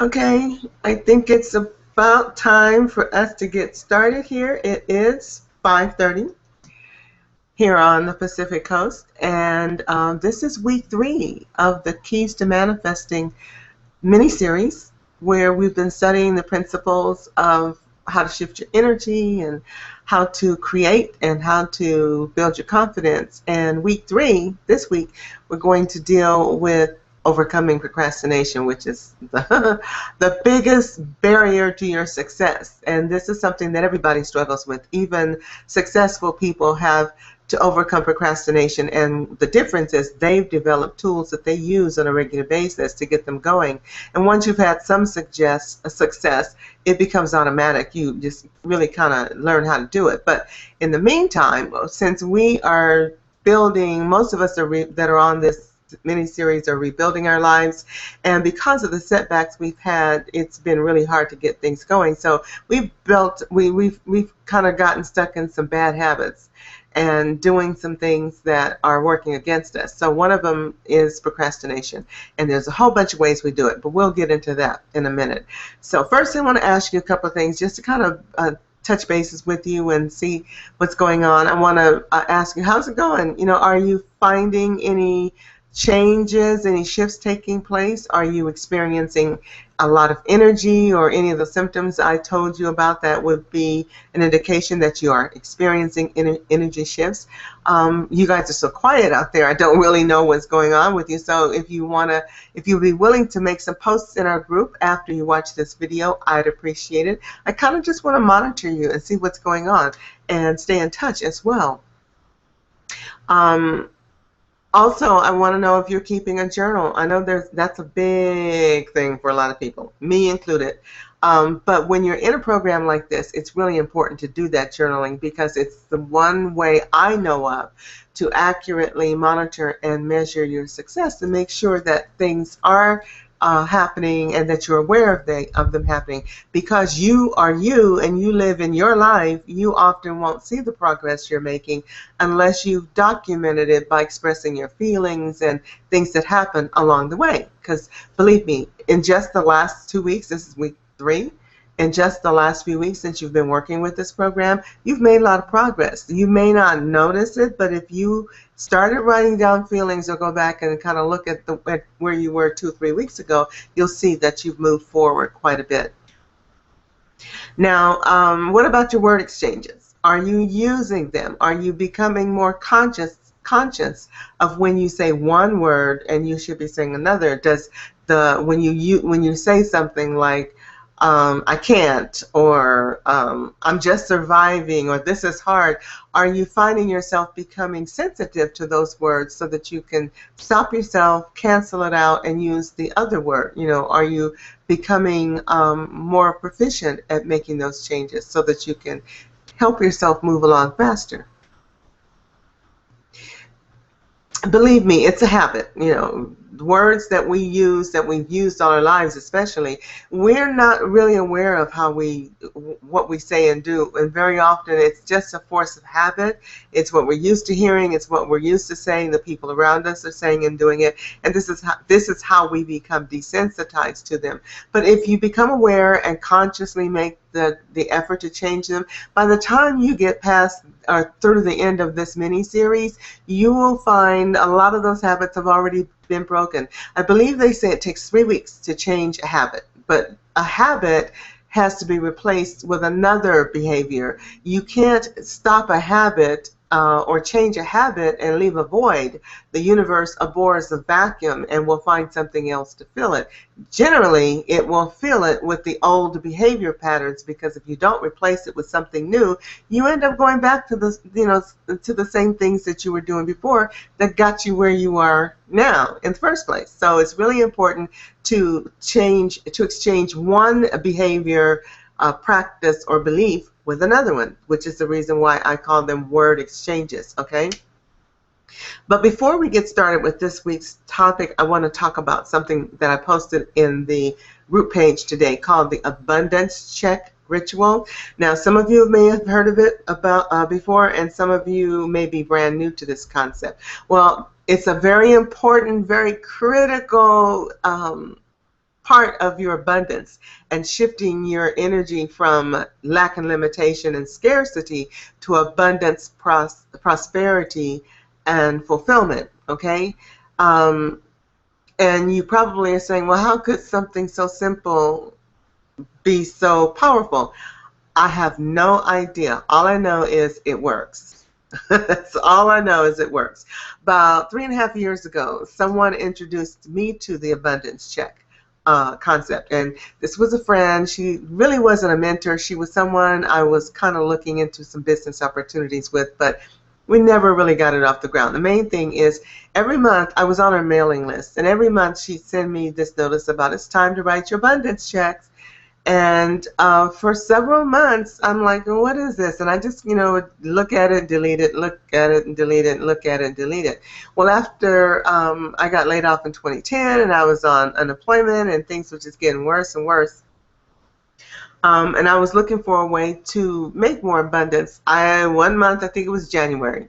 Okay, I think it's about time for us to get started here. It is 5:30 here on the Pacific Coast, and this is week 3 of the Keys to Manifesting mini-series, where we've been studying the principles of how to shift your energy and how to create and how to build your confidence. And week 3, this week, we're going to deal with overcoming procrastination, which is the biggest barrier to your success. And this is something that everybody struggles with. Even successful people have to overcome procrastination, and the difference is they've developed tools that they use on a regular basis to get them going. And once you've had some success, it becomes automatic. You just really kind of learn how to do it. But in the meantime, since we are building, most of us that are on this mini series are rebuilding our lives, and because of the setbacks we've had, it's been really hard to get things going. So we've kind of gotten stuck in some bad habits and doing some things that are working against us. So one of them is procrastination, and there's a whole bunch of ways we do it, but we'll get into that in a minute. So first I want to ask you a couple of things just to kind of touch bases with you and see what's going on. I want to ask you, how's it going? Are you finding any changes, any shifts taking place? Are you experiencing a lot of energy, or any of the symptoms I told you about that would be an indication that you are experiencing energy shifts? You guys are so quiet out there. I don't really know what's going on with you. So if you'd be willing to make some posts in our group after you watch this video, I'd appreciate it. I kind of just want to monitor you and see what's going on and stay in touch as well. Also, I want to know if you're keeping a journal. I know that's a big thing for a lot of people, me included. But when you're in a program like this, it's really important to do that journaling, because it's the one way I know of to accurately monitor and measure your success and make sure that things are happening and that you're aware of them happening. Because you are you and you live in your life, you often won't see the progress you're making unless you've documented it by expressing your feelings and things that happen along the way. Because believe me, in just the last 2 weeks, this is week 3, in just the last few weeks since you've been working with this program, you've made a lot of progress. You may not notice it, but if you started writing down feelings or go back and kind of look at where you were 2 or 3 weeks ago, you'll see that you've moved forward quite a bit. Now, what about your word exchanges? Are you using them? Are you becoming more conscious of when you say one word and you should be saying another? Does when you say something like I can't, or I'm just surviving, or this is hard, are you finding yourself becoming sensitive to those words so that you can stop yourself, cancel it out, and use the other word? Are you becoming more proficient at making those changes so that you can help yourself move along faster? Believe me, it's a habit. Words that we've used all our lives, especially, we're not really aware of what we say and do, and very often it's just a force of habit. It's what we're used to hearing, it's what we're used to saying, the people around us are saying and doing it, and this is how we become desensitized to them. But if you become aware and consciously make the effort to change them, by the time you get past or through the end of this mini series, you will find a lot of those habits have already been broken. I believe they say it takes 3 weeks to change a habit, but a habit has to be replaced with another behavior. You can't stop a habit or change a habit and leave a void. The universe abhors a vacuum and will find something else to fill it. Generally, it will fill it with the old behavior patterns, because if you don't replace it with something new, you end up going back to the same things that you were doing before that got you where you are now in the first place. So it's really important to exchange one behavior, practice, or belief with another one, which is the reason why I call them word exchanges, okay? But before we get started with this week's topic, I want to talk about something that I posted in the group page today called the Abundance Check Ritual. Now, some of you may have heard of it before, and some of you may be brand new to this concept. Well, it's a very important, very critical part of your abundance and shifting your energy from lack and limitation and scarcity to abundance, prosperity, and fulfillment. Okay. Um, and you probably are saying, well, how could something so simple be so powerful? I have no idea. All I know is it works. That's all I know is it works. About 3.5 years ago, someone introduced me to the abundance check concept. And this was a friend. She really wasn't a mentor. She was someone I was kind of looking into some business opportunities with, but we never really got it off the ground. The main thing is every month I was on her mailing list, and every month she'd send me this notice about it's time to write your abundance checks. And for several months, I'm like, well, what is this? And I just, would look at it, delete it, look at it, and delete it, look at it, and delete it. Well, after I got laid off in 2010 and I was on unemployment and things were just getting worse and worse, and I was looking for a way to make more abundance. One month, I think it was January,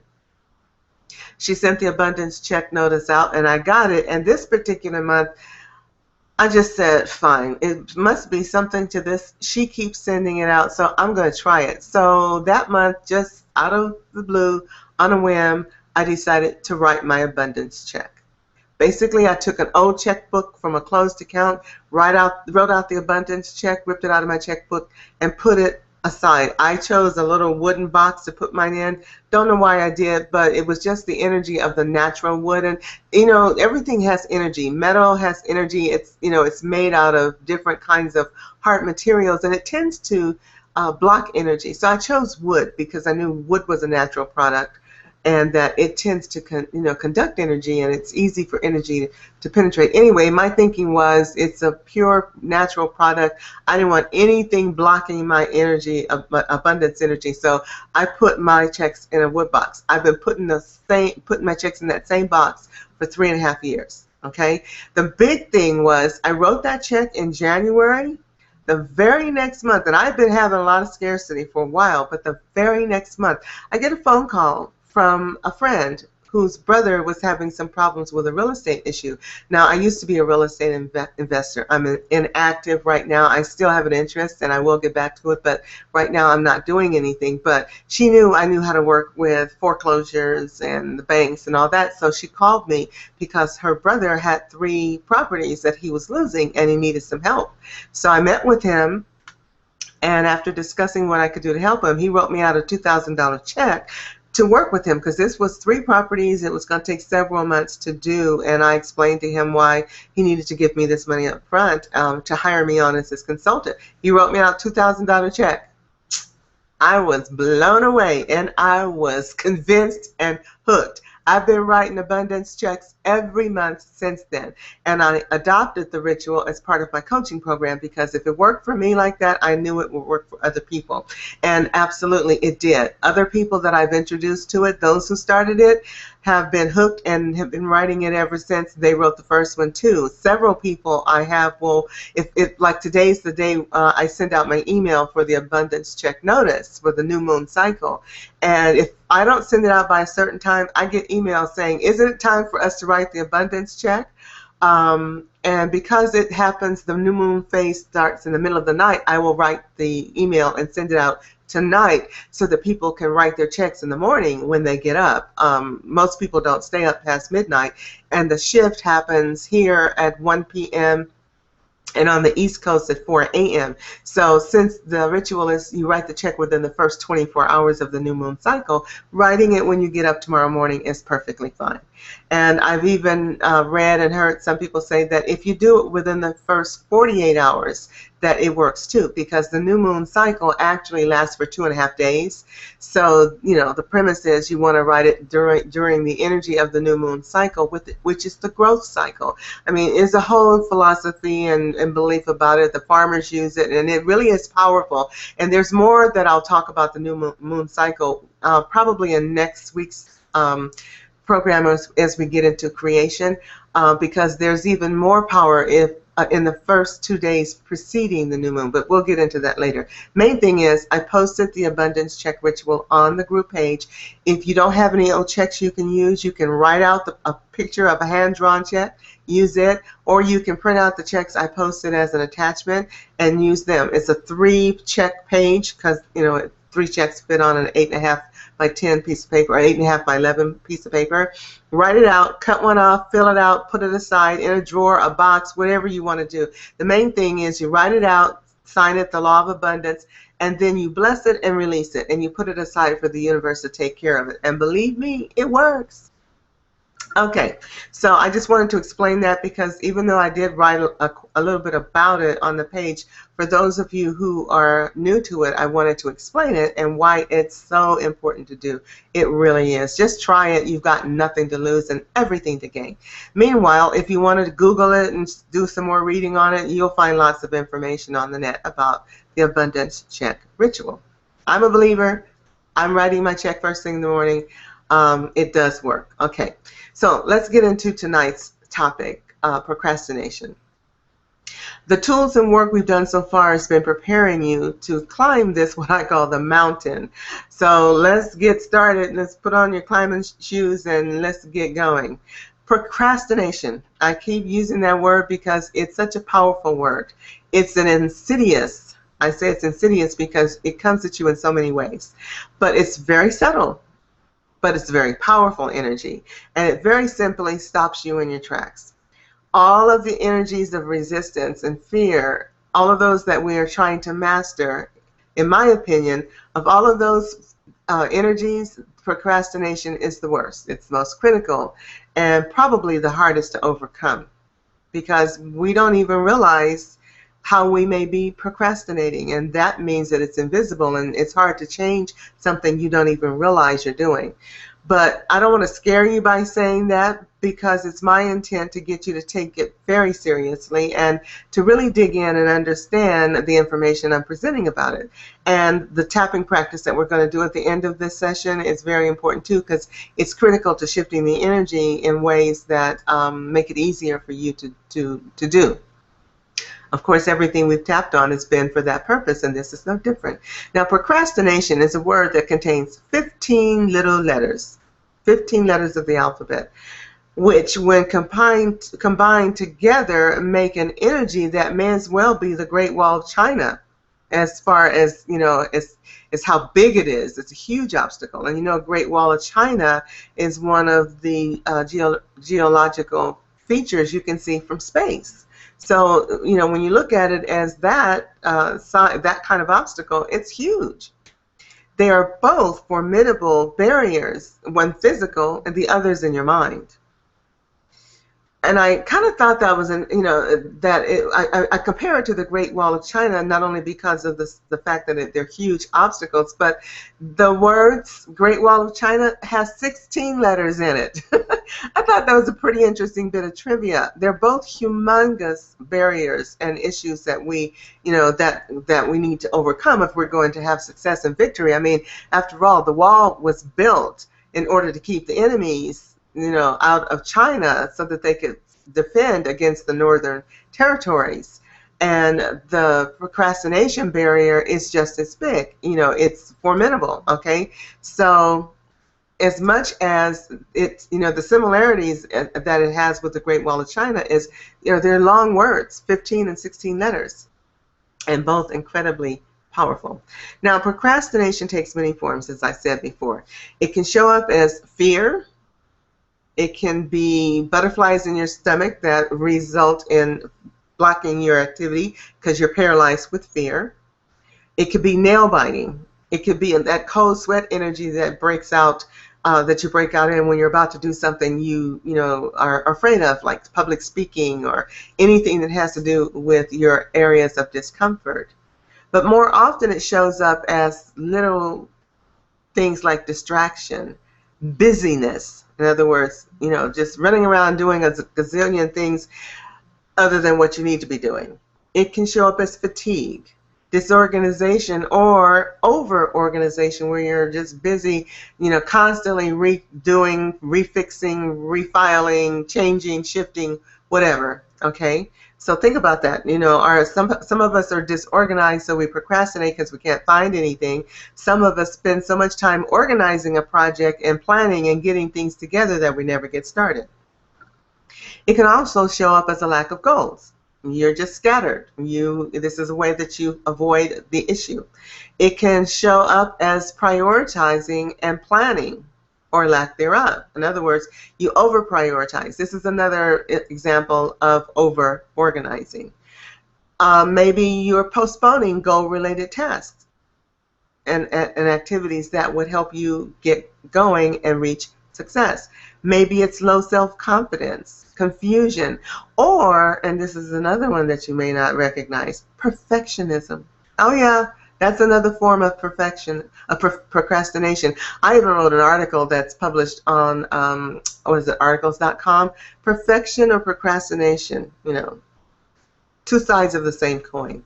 she sent the abundance check notice out, and I got it. And this particular month, I just said, fine, it must be something to this. She keeps sending it out, so I'm going to try it. So that month, just out of the blue, on a whim, I decided to write my abundance check. Basically, I took an old checkbook from a closed account, wrote out the abundance check, ripped it out of my checkbook, and put it aside. I chose a little wooden box to put mine in. Don't know why I did, but it was just the energy of the natural wood. And everything has energy. Metal has energy. It's made out of different kinds of hard materials, and it tends to block energy. So I chose wood because I knew wood was a natural product, and that it tends to conduct energy, and it's easy for energy to penetrate. Anyway, my thinking was it's a pure natural product. I didn't want anything blocking my energy, my abundance energy. So I put my checks in a wood box. I've been putting my checks in that same box for 3.5 years. Okay. The big thing was I wrote that check in January. The very next month, and I've been having a lot of scarcity for a while, but the very next month, I get a phone call from a friend whose brother was having some problems with a real estate issue. Now, I used to be a real estate investor. I'm inactive right now. I still have an interest, and I will get back to it, but right now I'm not doing anything. But she knew I knew how to work with foreclosures and the banks and all that, so she called me because her brother had 3 properties that he was losing, and he needed some help. So I met with him, and after discussing what I could do to help him, he wrote me out a $2,000 check to work with him, because this was 3 properties. It was going to take several months to do, and I explained to him why he needed to give me this money up front to hire me on as his consultant. He wrote me out a $2,000 check. I was blown away, and I was convinced and hooked. I've been writing abundance checks every month since then, and I adopted the ritual as part of my coaching program, because if it worked for me like that, I knew it would work for other people. And absolutely it did. Other people that I've introduced to it, those who started it, have been hooked and have been writing it ever since. They wrote the first one too. Several people I have if like today's the day I send out my email for the abundance check notice for the new moon cycle. And if I don't send it out by a certain time, I get emails saying, isn't it time for us to write the abundance check? And because it happens, the new moon phase starts in the middle of the night, I will write the email and send it out tonight so that people can write their checks in the morning when they get up. Most people don't stay up past midnight, and the shift happens here at 1 p.m. and on the East Coast at 4 a.m. So since the ritual is you write the check within the first 24 hours of the new moon cycle, writing it when you get up tomorrow morning is perfectly fine. And I've even read and heard some people say that if you do it within the first 48 hours, that it works too, because the new moon cycle actually lasts for 2.5 days. So, the premise is you want to write it during the energy of the new moon cycle, which is the growth cycle. I mean, there's a whole philosophy and belief about it. The farmers use it, and it really is powerful. And there's more that I'll talk about the new moon cycle probably in next week's program as we get into creation, because there's even more power if in the first 2 days preceding the new moon, but we'll get into that later. Main thing is I posted the abundance check ritual on the group page. If you don't have any old checks you can use, you can write out a picture of a hand-drawn check, use it, or you can print out the checks I posted as an attachment and use them. It's a 3-check page because, 3 checks fit on an 8.5 by 10 piece of paper, or 8.5 by 11 piece of paper. Write it out, cut one off, fill it out, put it aside in a drawer, a box, whatever you want to do. The main thing is you write it out, sign it, the law of abundance, and then you bless it and release it, and you put it aside for the universe to take care of it. And believe me, it works. Okay, so I just wanted to explain that because even though I did write a little bit about it on the page, for those of you who are new to it, I wanted to explain it and why it's so important to do. It really is. Just try it. You've got nothing to lose and everything to gain. Meanwhile, if you wanted to Google it and do some more reading on it, you'll find lots of information on the net about the abundance check ritual. I'm a believer. I'm writing my check first thing in the morning. It does work. Okay, so let's get into tonight's topic, procrastination. The tools and work we've done so far has been preparing you to climb this, what I call the mountain. So let's get started. Let's put on your climbing shoes and let's get going. Procrastination. I keep using that word because it's such a powerful word. It's an insidious, I say it's insidious because it comes at you in so many ways. But it's very subtle. But it's very powerful energy, and it very simply stops you in your tracks. All of the energies of resistance and fear, all of those that we are trying to master, in my opinion, of all of those energies, procrastination is the worst. It's most critical and probably the hardest to overcome because we don't even realize how we may be procrastinating, and that means that it's invisible and it's hard to change something you don't even realize you're doing. But I don't want to scare you by saying that because it's my intent to get you to take it very seriously and to really dig in and understand the information I'm presenting about it. And the tapping practice that we're going to do at the end of this session is very important too because it's critical to shifting the energy in ways that make it easier for you to do. Of course, everything we've tapped on has been for that purpose, and this is no different. Now, procrastination is a word that contains 15 little letters, 15 letters of the alphabet, which, when combined together, make an energy that may as well be the Great Wall of China, as far as, is how big it is. It's a huge obstacle. And Great Wall of China is one of the geological features you can see from space. So, when you look at it as that kind of obstacle, it's huge. They are both formidable barriers, one physical and the other's in your mind. And I kind of thought that was, I compare it to the Great Wall of China, not only because of the fact that they're huge obstacles, but the words Great Wall of China has 16 letters in it. I thought that was a pretty interesting bit of trivia. They're both humongous barriers and issues that we, that we need to overcome if we're going to have success and victory. I mean, after all, the wall was built in order to keep the enemies out of China so that they could defend against the northern territories. And the procrastination barrier is just as big. It's formidable, okay? So as much as it's, the similarities that it has with the Great Wall of China is, they're long words, 15 and 16 letters, and both incredibly powerful. Now, procrastination takes many forms, as I said before. It can show up as fear. It can be butterflies in your stomach that result in blocking your activity because you're paralyzed with fear. It could be nail biting. It could be that cold sweat energy that breaks out, that you break out in when you're about to do something you are afraid of, like public speaking or anything that has to do with your areas of discomfort. But more often it shows up as little things like distraction, busyness. In other words, just running around doing a gazillion things other than what you need to be doing. It can show up as fatigue, disorganization, or over-organization where you're just busy, constantly redoing, refixing, refiling, changing, shifting, whatever, okay? So think about that. Some of us are disorganized, so we procrastinate because we can't find anything. Some of us spend so much time organizing a project and planning and getting things together that we never get started. It can also show up as a lack of goals. You're just scattered. This is a way that you avoid the issue. It can show up as prioritizing and planning or lack thereof. In other words, you over prioritize. This is another example of over organizing. Maybe you're postponing goal related tasks and activities that would help you get going and reach success. Maybe it's low self-confidence, confusion, or, and this is another one that you may not recognize, perfectionism. Oh yeah, that's another form of procrastination. I even wrote an article that's published on, what is it, articles.com, perfection or procrastination, two sides of the same coin.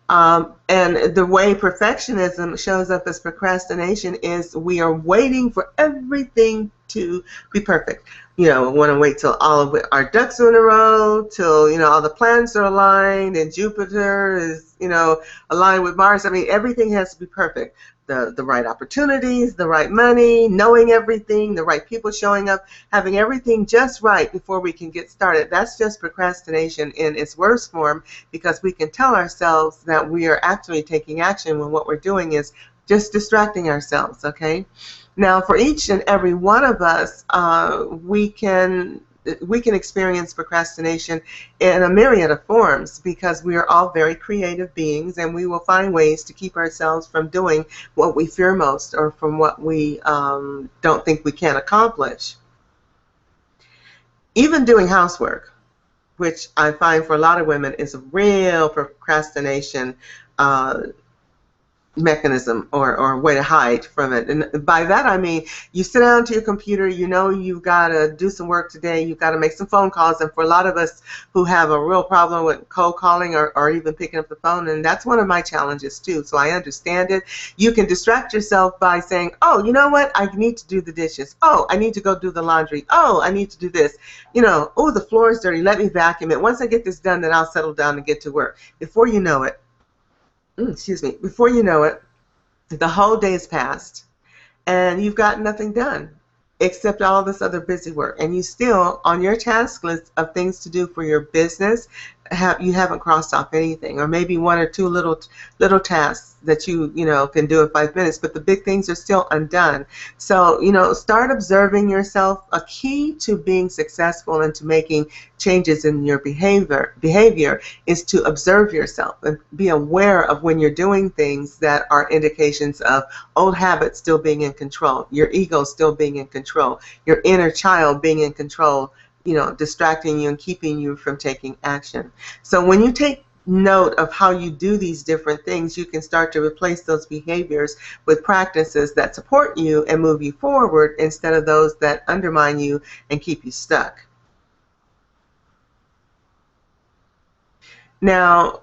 And the way perfectionism shows up as procrastination is we are waiting for everything to be perfect. We want to wait till all of our ducks are in a row, till, all the planets are aligned and Jupiter is, aligned with Mars. I mean, everything has to be perfect. The right opportunities, the right money, knowing everything, the right people showing up, having everything just right before we can get started. That's just procrastination in its worst form, because we can tell ourselves that we are actually taking action when what we're doing is just distracting ourselves, okay? Now, for each and every one of us, we can experience procrastination in a myriad of forms, because we are all very creative beings, and we will find ways to keep ourselves from doing what we fear most or from what we don't think we can accomplish. Even doing housework, which I find for a lot of women is a real procrastination mechanism or way to hide from it. And by that I mean you sit down to your computer, you've got to do some work today, you've got to make some phone calls, and for a lot of us who have a real problem with cold calling or even picking up the phone, and that's one of my challenges too, so I understand it. You can distract yourself by saying, oh, you know what, I need to do the dishes, oh, I need to go do the laundry, oh, I need to do this, oh, the floor is dirty, let me vacuum it. Once I get this done, then I'll settle down and get to work. Before you know it, before you know it, the whole day has passed and you've got nothing done except all this other busy work, and you still, on your task list of things to do for your business, you haven't crossed off anything, or maybe one or two little tasks that you can do in 5 minutes, but the big things are still undone. So start observing yourself. A key to being successful and to making changes in your behavior is to observe yourself and be aware of when you're doing things that are indications of old habits still being in control, your ego still being in control, your inner child being in control, distracting you and keeping you from taking action. So when you take note of how you do these different things, you can start to replace those behaviors with practices that support you and move you forward, instead of those that undermine you and keep you stuck. Now,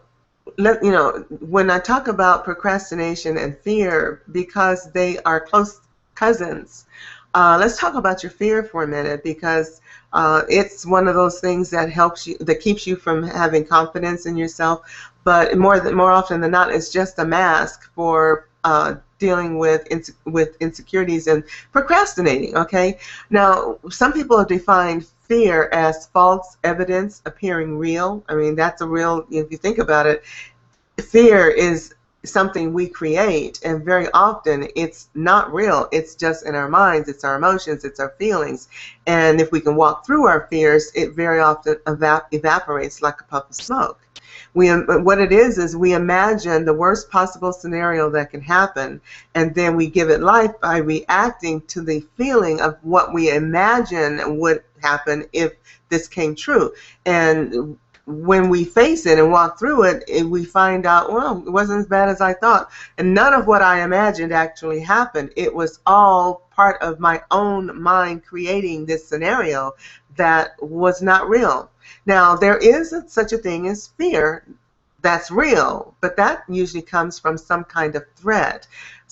when I talk about procrastination and fear, because they are close cousins, let's talk about your fear for a minute, because it's one of those things that keeps you from having confidence in yourself. But more often than not, it's just a mask for dealing with insecurities and procrastinating. Okay. Now, some people have defined fear as false evidence appearing real. I mean, that's a real. If you think about it, fear is something we create, and very often it's not real. It's just in our minds, it's our emotions, it's our feelings, and if we can walk through our fears, it very often evaporates like a puff of smoke. What it is we imagine the worst possible scenario that can happen, and then we give it life by reacting to the feeling of what we imagine would happen if this came true. And when we face it and walk through it, we find out, well, it wasn't as bad as I thought. And none of what I imagined actually happened. It was all part of my own mind creating this scenario that was not real. Now, there is such a thing as fear that's real, but that usually comes from some kind of threat,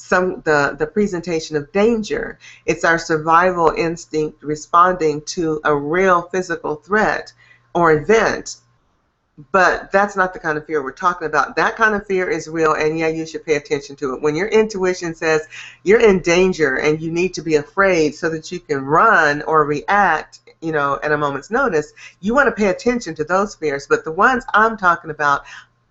the presentation of danger. It's our survival instinct responding to a real physical threat or event. But that's not the kind of fear we're talking about. That kind of fear is real, and yeah, you should pay attention to it. When your intuition says you're in danger and you need to be afraid so that you can run or react, at a moment's notice, you want to pay attention to those fears. But the ones I'm talking about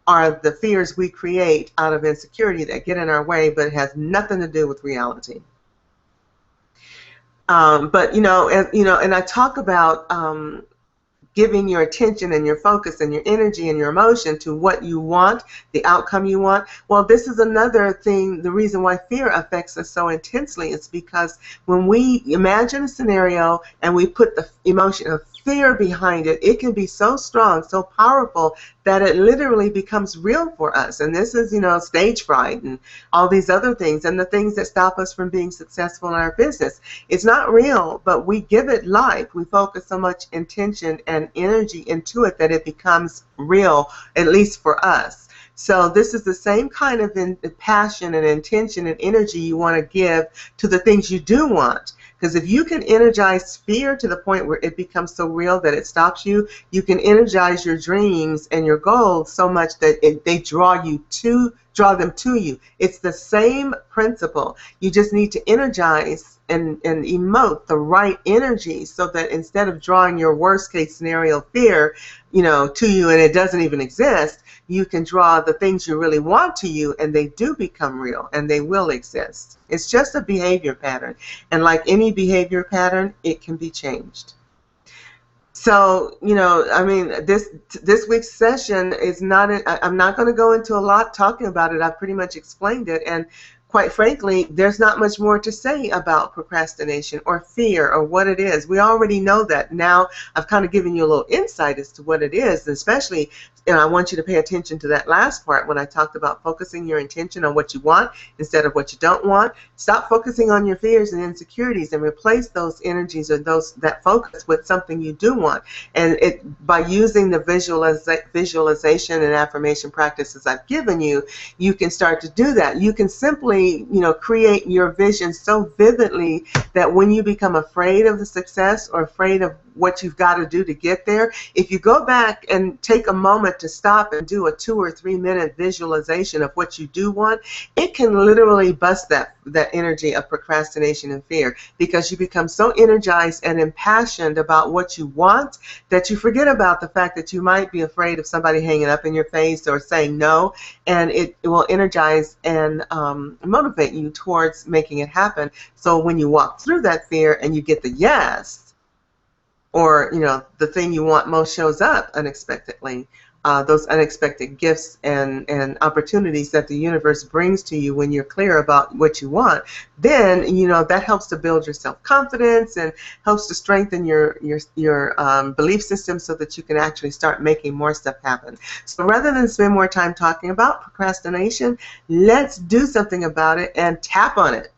are the fears we create out of insecurity that get in our way, but it has nothing to do with reality. But and I talk about giving your attention and your focus and your energy and your emotion to what you want, the outcome you want. Well, this is another thing, the reason why fear affects us so intensely is because when we imagine a scenario and we put the emotion of fear behind it, it can be so strong, so powerful that it literally becomes real for us. And this is, stage fright and all these other things and the things that stop us from being successful in our business. It's not real, but we give it life. We focus so much intention and energy into it that it becomes real, at least for us. So this is the same kind of passion and intention and energy you want to give to the things you do want. Because if you can energize fear to the point where it becomes so real that it stops you, you can energize your dreams and your goals so much that they draw them to you. It's the same principle. You just need to energize and emote the right energy so that instead of drawing your worst case scenario fear, to you and it doesn't even exist, you can draw the things you really want to you and they do become real and they will exist. It's just a behavior pattern. And like any behavior pattern, it can be changed. So, this week's session is not, I'm not going to go into a lot talking about it. I've pretty much explained it. And quite frankly, there's not much more to say about procrastination or fear or what it is. We already know that. Now I've kind of given you a little insight as to what it is, especially, and I want you to pay attention to that last part when I talked about focusing your intention on what you want instead of what you don't want. Stop focusing on your fears and insecurities and replace those energies or that focus with something you do want. And by using the visualization and affirmation practices I've given you, you can start to do that. You can simply create your vision so vividly that when you become afraid of the success or afraid of what you've got to do to get there, if you go back and take a moment to stop and do a 2 or 3 minute visualization of what you do want, it can literally bust that energy of procrastination and fear, because you become so energized and impassioned about what you want that you forget about the fact that you might be afraid of somebody hanging up in your face or saying no, and it will energize and motivate you towards making it happen. So when you walk through that fear and you get the yes, or the thing you want most shows up unexpectedly, those unexpected gifts and opportunities that the universe brings to you when you're clear about what you want, then that helps to build your self-confidence and helps to strengthen your belief system so that you can actually start making more stuff happen. So rather than spend more time talking about procrastination, let's do something about it and tap on it.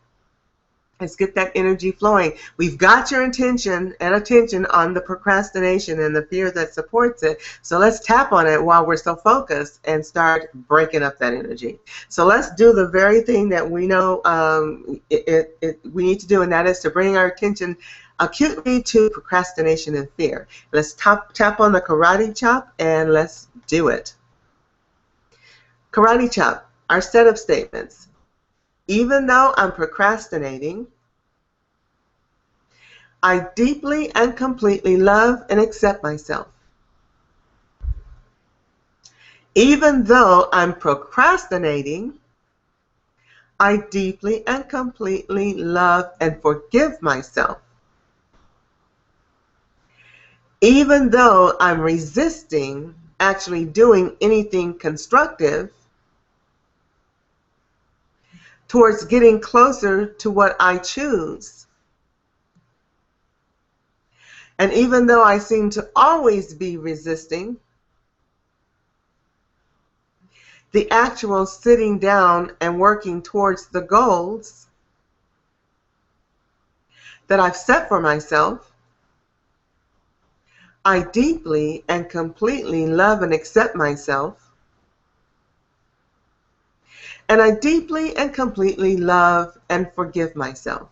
Let's get that energy flowing. We've got your intention and attention on the procrastination and the fear that supports it. So let's tap on it while we're so focused and start breaking up that energy. So let's do the very thing that we know we need to do, and that is to bring our attention acutely to procrastination and fear. Let's tap on the karate chop and let's do it. Karate chop, our set of statements. Even though I'm procrastinating, I deeply and completely love and accept myself. Even though I'm procrastinating, I deeply and completely love and forgive myself. Even though I'm resisting actually doing anything constructive towards getting closer to what I choose. And even though I seem to always be resisting, the actual sitting down and working towards the goals that I've set for myself, I deeply and completely love and accept myself. And I deeply and completely love and forgive myself.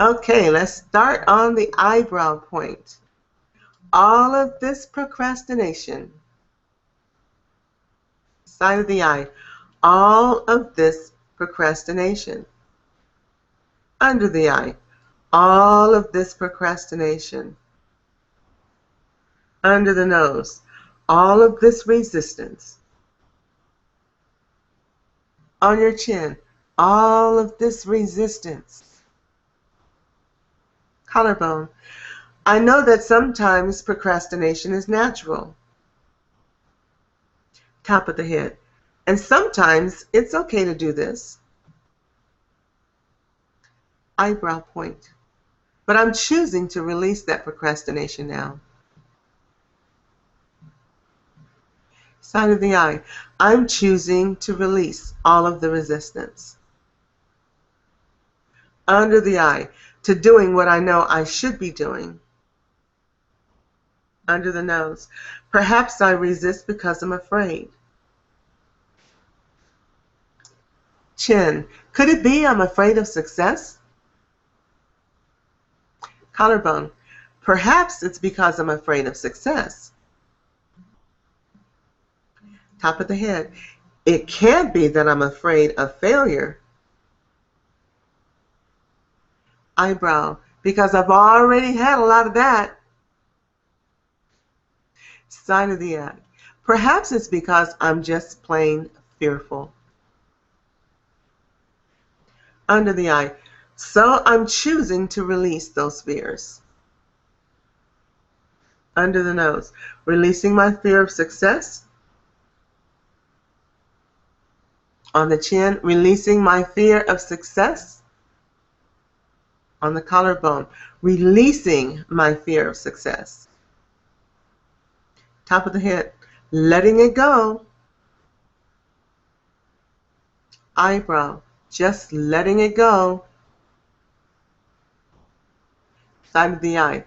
Okay, let's start on the eyebrow point. all of this procrastination. Side of the eye, all of this procrastination. Under the eye, all of this procrastination. Under the nose, all of this resistance. On your chin, all of this resistance. Collarbone, I know that sometimes procrastination is natural. Top of the head, and sometimes it's okay to do this. Eyebrow point, but I'm choosing to release that procrastination now. Side of the eye, I'm choosing to release all of the resistance. Under the eye, to doing what I know I should be doing. Under the nose, perhaps I resist because I'm afraid. Chin, could it be I'm afraid of success? Collarbone, perhaps it's because I'm afraid of success. Top of the head, it can't be that I'm afraid of failure. Eyebrow, because I've already had a lot of that. Side of the eye, perhaps it's because I'm just plain fearful. Under the eye, so I'm choosing to release those fears. Under the nose, releasing my fear of success. On the chin, releasing my fear of success. On the collarbone, releasing my fear of success. Top of the head, letting it go. Eyebrow, just letting it go. Side of the eye,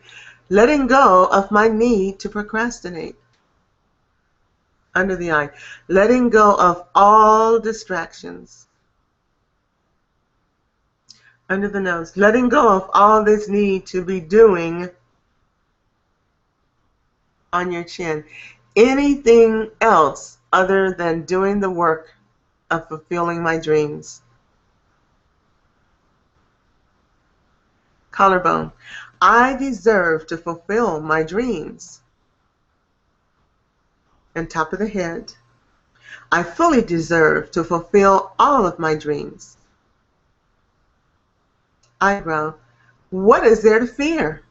letting go of my need to procrastinate. Under the eye, letting go of all distractions. Under the nose, letting go of all this need to be doing. On your chin, anything else other than doing the work of fulfilling my dreams. Collarbone, I deserve to fulfill my dreams. And top of the head, I fully deserve to fulfill all of my dreams. Eyebrow, what is there to fear?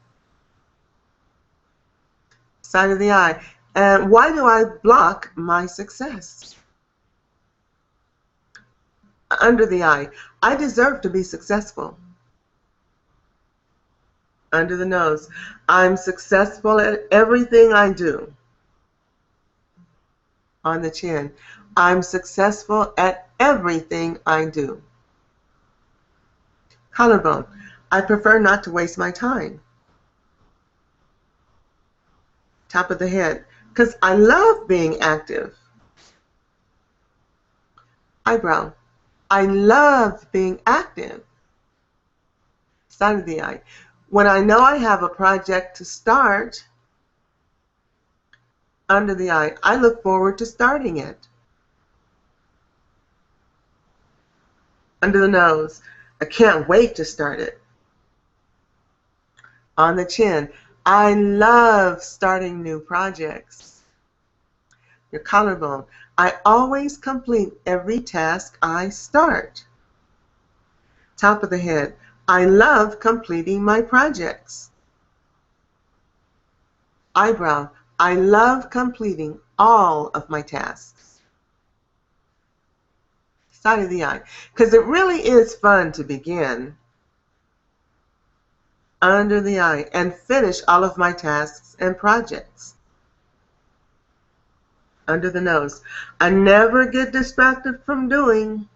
Side of the eye, and why do I block my success? Under the eye, I deserve to be successful. Under the nose, I'm successful at everything I do. On the chin, I'm successful at everything I do. Collarbone, I prefer not to waste my time. Top of the head, because I love being active. Eyebrow, I love being active. Side of the eye, when I know I have a project to start. Under the eye, I look forward to starting it. Under the nose, I can't wait to start it. On the chin, I love starting new projects. Your collarbone, I always complete every task I start. Top of the head, I love completing my projects. Eyebrow, I love completing all of my tasks. Side of the eye, because it really is fun to begin. Under the eye, and finish all of my tasks and projects. Under the nose, I never get distracted from doing.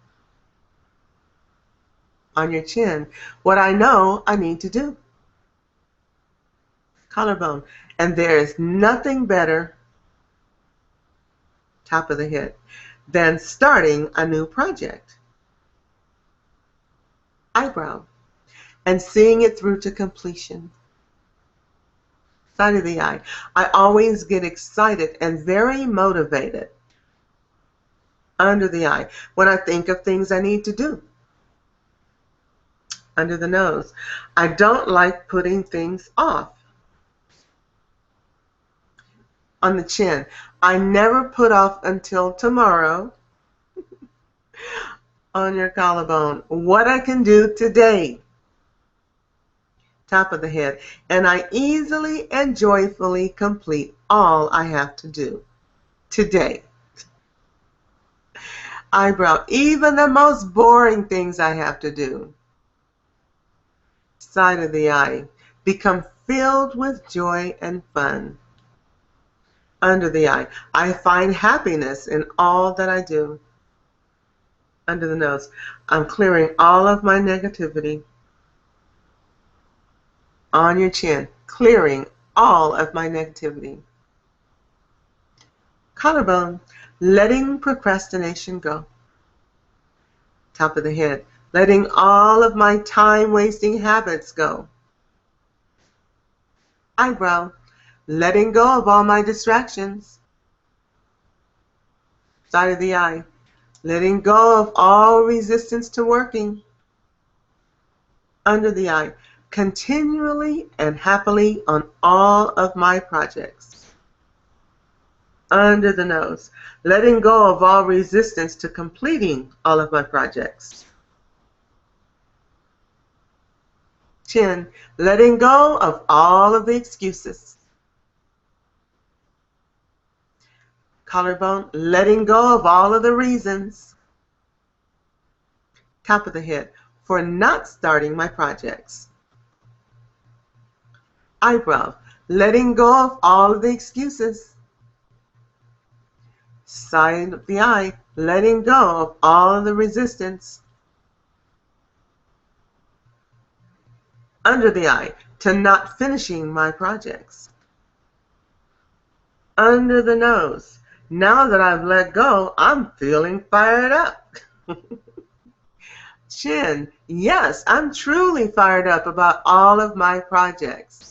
On your chin, what I know I need to do. Collarbone, and there is nothing better, top of the head, than starting a new project. Eyebrow, and seeing it through to completion. Side of the eye. I always get excited and very motivated. Under the eye. When I think of things I need to do. Under the nose. I don't like putting things off. On the chin. I never put off until tomorrow. On your collarbone. What I can do today. Top of the head. And I easily and joyfully complete all I have to do today. Eyebrow. Even the most boring things I have to do. Side of the eye. Become filled with joy and fun. Under the eye. I find happiness in all that I do. Under the nose. I'm clearing all of my negativity. On your chin. Clearing all of my negativity. Collarbone. Letting procrastination go. Top of the head. Letting all of my time-wasting habits go. Eyebrow. Letting go of all my distractions. Side of the eye. Letting go of all resistance to working. Under the eye. Continually and happily on all of my projects. Under the nose. Letting go of all resistance to completing all of my projects. Chin. Letting go of all of the excuses. Collarbone. Letting go of all of the reasons. Top of the head. For not starting my projects. Eyebrow. Letting go of all of the excuses. Side of the eye. Letting go of all of the resistance. Under the eye. To not finishing my projects. Under the nose. Now that I've let go, I'm feeling fired up. Chin. Yes, I'm truly fired up about all of my projects.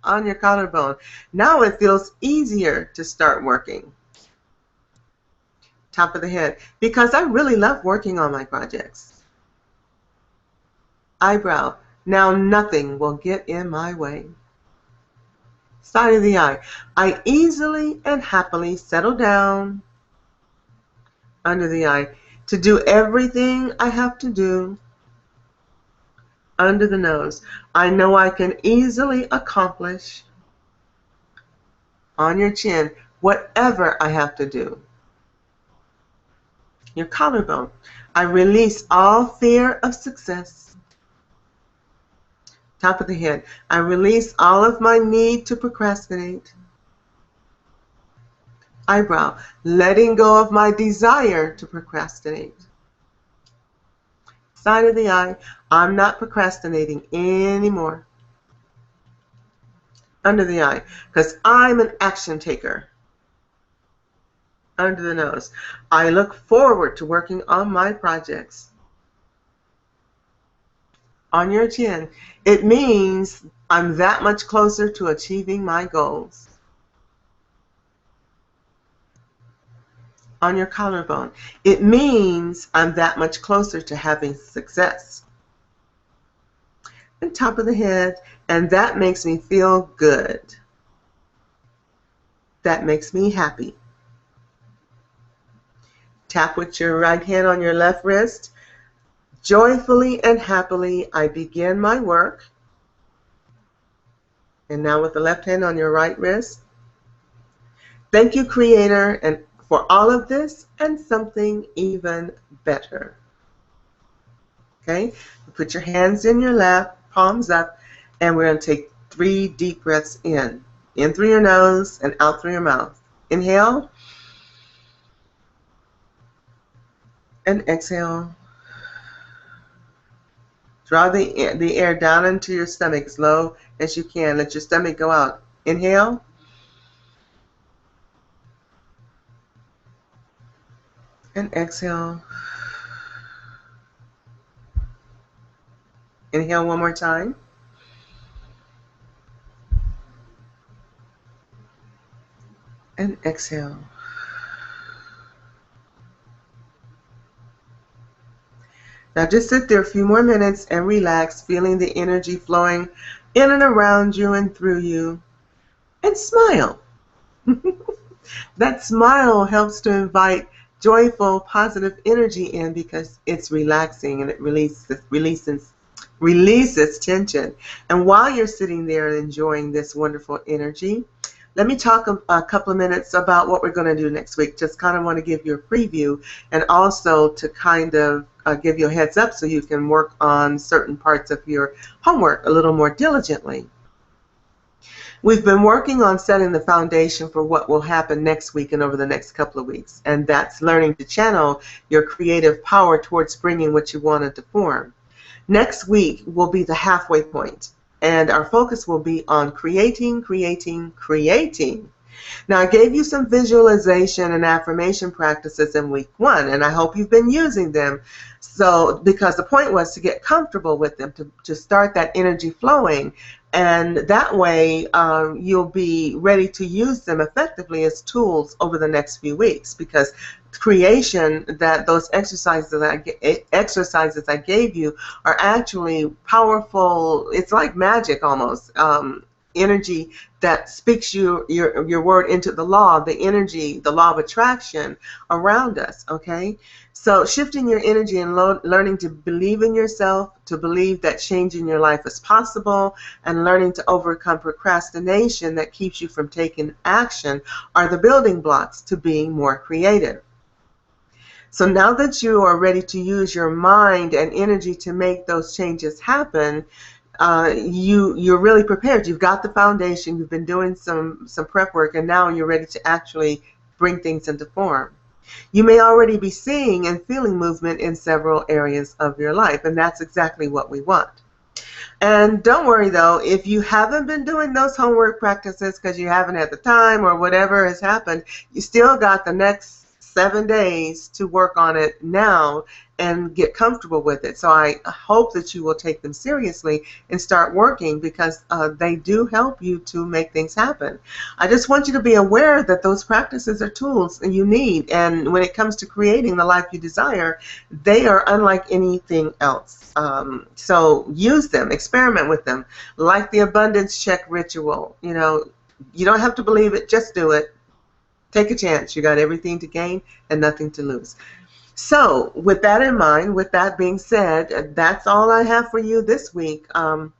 On your collarbone. Now it feels easier to start working. Top of the head. Because I really love working on my projects. Eyebrow. Now nothing will get in my way. Side of the eye. I easily and happily settle down. Under the eye. To do everything I have to do. Under the nose. I know I can easily accomplish. On your chin. Whatever I have to do. Your collarbone. I release all fear of success. Top of the head. I release all of my need to procrastinate. Eyebrow. Letting go of my desire to procrastinate. Side of the eye. I'm not procrastinating anymore. Under the eye. Because I'm an action taker. Under the nose. I look forward to working on my projects. On your chin. It means I'm that much closer to achieving my goals. On your collarbone. It means I'm that much closer to having success. And top of the head. And that makes me feel good. That makes me happy. Tap with your right hand on your left wrist. Joyfully and happily, I begin my work. And now with the left hand on your right wrist. Thank you, Creator, and for all of this and something even better. Okay? Put your hands in your lap, palms up, and we're going to take 3 deep breaths in. In through your nose and out through your mouth. Inhale. And exhale. Draw the air down into your stomach as low as you can. Let your stomach go out. Inhale. And exhale. Inhale one more time. Exhale. Now just sit there a few more minutes and relax, feeling the energy flowing in and around you and through you. And smile. That smile helps to invite joyful, positive energy in because it's relaxing and it releases tension. And while you're sitting there and enjoying this wonderful energy, let me talk a couple of minutes about what we're going to do next week. Just kind of want to give you a preview and also to kind of give you a heads up so you can work on certain parts of your homework a little more diligently. We've been working on setting the foundation for what will happen next week and over the next couple of weeks, and that's learning to channel your creative power towards bringing what you wanted to form. Next week will be the halfway point, and our focus will be on creating, creating, creating. Now, I gave you some visualization and affirmation practices in week 1, and I hope you've been using them. So, because the point was to get comfortable with them, to start that energy flowing, and that way you'll be ready to use them effectively as tools over the next few weeks. Because creation, those exercises I gave you are actually powerful. It's like magic almost. Energy that speaks your word into the law, the energy, the law of attraction around us, okay? So shifting your energy and learning to believe in yourself, to believe that change in your life is possible, and learning to overcome procrastination that keeps you from taking action are the building blocks to being more creative. So now that you are ready to use your mind and energy to make those changes happen, you're really prepared. You've got the foundation. You've been doing some prep work, and now you're ready to actually bring things into form. You may already be seeing and feeling movement in several areas of your life, and that's exactly what we want. And don't worry though, if you haven't been doing those homework practices because you haven't had the time or whatever has happened, you still got the next 7 days to work on it now and get comfortable with it. So I hope that you will take them seriously and start working, because they do help you to make things happen. I just want you to be aware that those practices are tools that you need, and when it comes to creating the life you desire, they are unlike anything else. So use them, experiment with them, like the abundance check ritual. You know, you don't have to believe it, just do it. Take a chance. You got everything to gain and nothing to lose. So with that in mind, with that being said, that's all I have for you this week. Like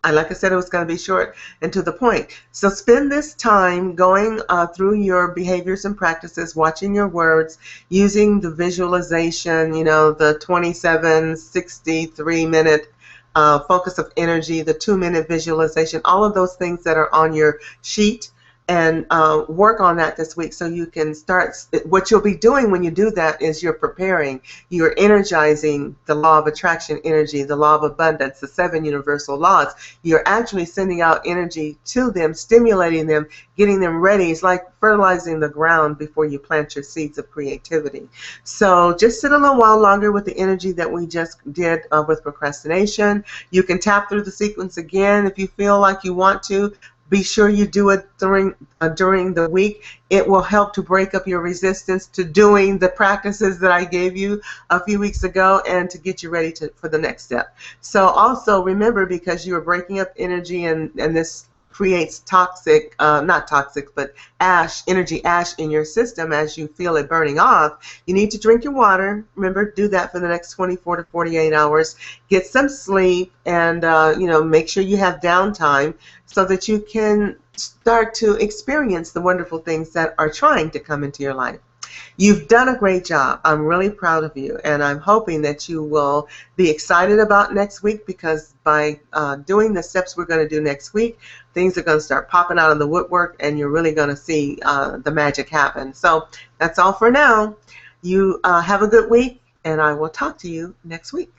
I said, it was going to be short and to the point. So spend this time going through your behaviors and practices, watching your words, using the visualization, you know, the 27, 63-minute focus of energy, the 2-minute visualization, all of those things that are on your sheet. And work on that this week so you can start. What you'll be doing when you do that is you're preparing, you're energizing the law of attraction energy, the law of abundance, the 7 universal laws. You're actually sending out energy to them, stimulating them, getting them ready. It's like fertilizing the ground before you plant your seeds of creativity. So just sit a little while longer with the energy that we just did with procrastination. You can tap through the sequence again if you feel like you want to. Be sure you do it during the week. It will help to break up your resistance to doing the practices that I gave you a few weeks ago and to get you ready for the next step. So also remember, because you are breaking up energy and this creates toxic, not toxic, but energy ash in your system as you feel it burning off, you need to drink your water. Remember, do that for the next 24 to 48 hours. Get some sleep, and make sure you have downtime so that you can start to experience the wonderful things that are trying to come into your life. You've done a great job. I'm really proud of you, and I'm hoping that you will be excited about next week, because by doing the steps we're going to do next week, things are going to start popping out of the woodwork, and you're really going to see the magic happen. So that's all for now. You have a good week, and I will talk to you next week.